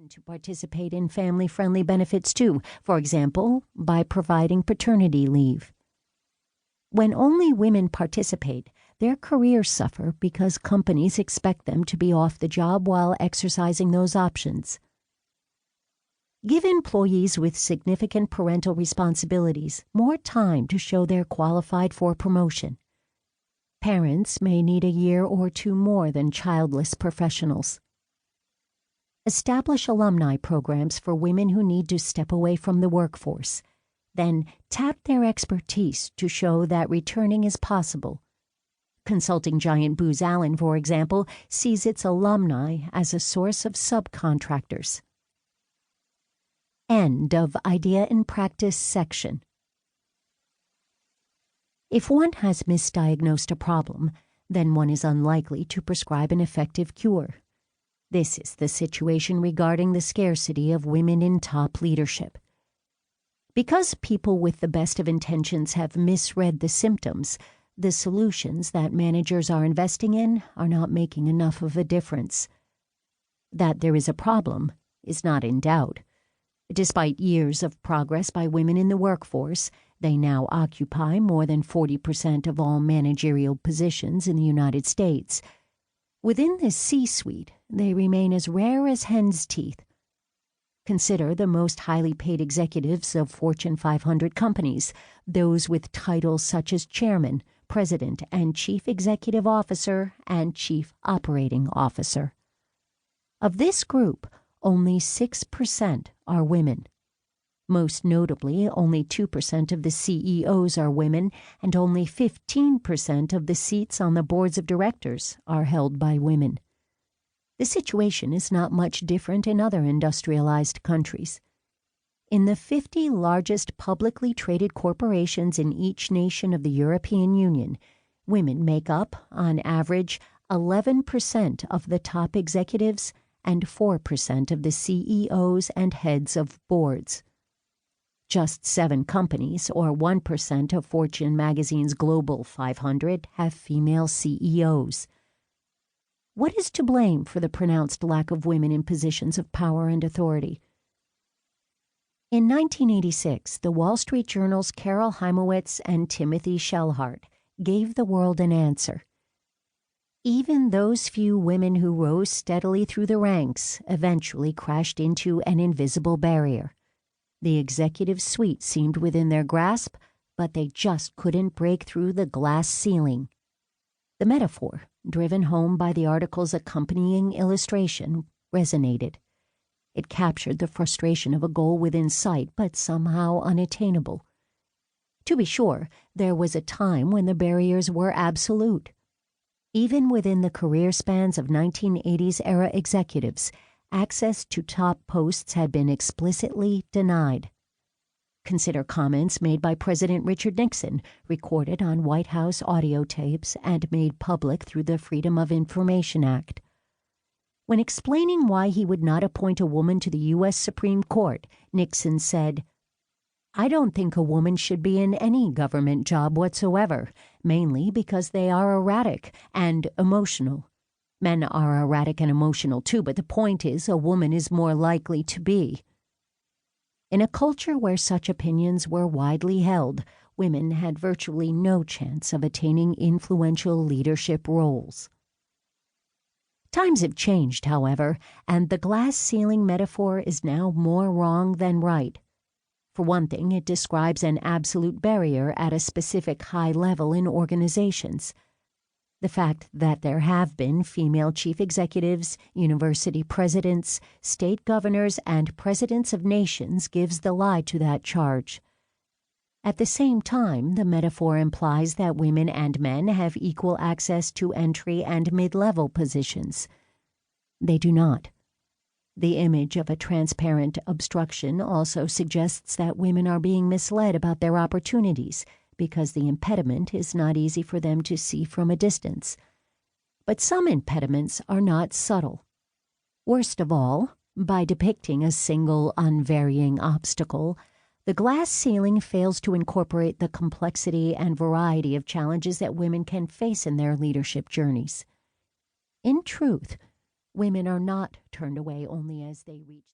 men to participate in family-friendly benefits too, for example, by providing paternity leave. When only women participate, their careers suffer because companies expect them to be off the job while exercising those options. Give employees with significant parental responsibilities more time to show they're qualified for promotion. Parents may need a year or two more than childless professionals. Establish alumni programs for women who need to step away from the workforce. Then tap their expertise to show that returning is possible. Consulting giant Booz Allen, for example, sees its alumni as a source of subcontractors. End of Idea and Practice section. If one has misdiagnosed a problem, then one is unlikely to prescribe an effective cure. This is the situation regarding the scarcity of women in top leadership. Because people with the best of intentions have misread the symptoms, the solutions that managers are investing in are not making enough of a difference. That there is a problem is not in doubt. Despite years of progress by women in the workforce, they now occupy more than 40% of all managerial positions in the United States. Within the C-suite, they remain as rare as hen's teeth. Consider the most highly paid executives of Fortune 500 companies, those with titles such as chairman, president, and chief executive officer and chief operating officer. Of this group, only 6% are women. Most notably, only 2% of the CEOs are women, and only 15% of the seats on the boards of directors are held by women. The situation is not much different in other industrialized countries. In the 50 largest publicly traded corporations in each nation of the European Union, women make up, on average, 11% of the top executives and 4% of the CEOs and heads of boards. Just 7 companies, or 1% of Fortune magazine's Global 500, have female CEOs. What is to blame for the pronounced lack of women in positions of power and authority? In 1986, the Wall Street Journal's Carol Heimowitz and Timothy Shellhart gave the world an answer. Even those few women who rose steadily through the ranks eventually crashed into an invisible barrier. The executive suite seemed within their grasp, but they just couldn't break through the glass ceiling. The metaphor, driven home by the article's accompanying illustration, resonated. It captured the frustration of a goal within sight, but somehow unattainable. To be sure, there was a time when the barriers were absolute. Even within the career spans of 1980s-era executives, access to top posts had been explicitly denied. Consider comments made by President Richard Nixon, recorded on White House audio tapes and made public through the Freedom of Information Act. When explaining why he would not appoint a woman to the U.S. Supreme Court, Nixon said, "I don't think a woman should be in any government job whatsoever, mainly because they are erratic and emotional. Men are erratic and emotional too, but the point is a woman is more likely to be." In a culture where such opinions were widely held, women had virtually no chance of attaining influential leadership roles. Times have changed, however, and the glass ceiling metaphor is now more wrong than right. For one thing, it describes an absolute barrier at a specific high level in organizations. The fact that there have been female chief executives, university presidents, state governors, and presidents of nations gives the lie to that charge. At the same time, the metaphor implies that women and men have equal access to entry and mid-level positions. They do not. The image of a transparent obstruction also suggests that women are being misled about their opportunities, because the impediment is not easy for them to see from a distance. But some impediments are not subtle. Worst of all, by depicting a single unvarying obstacle, the glass ceiling fails to incorporate the complexity and variety of challenges that women can face in their leadership journeys. In truth, women are not turned away only as they reach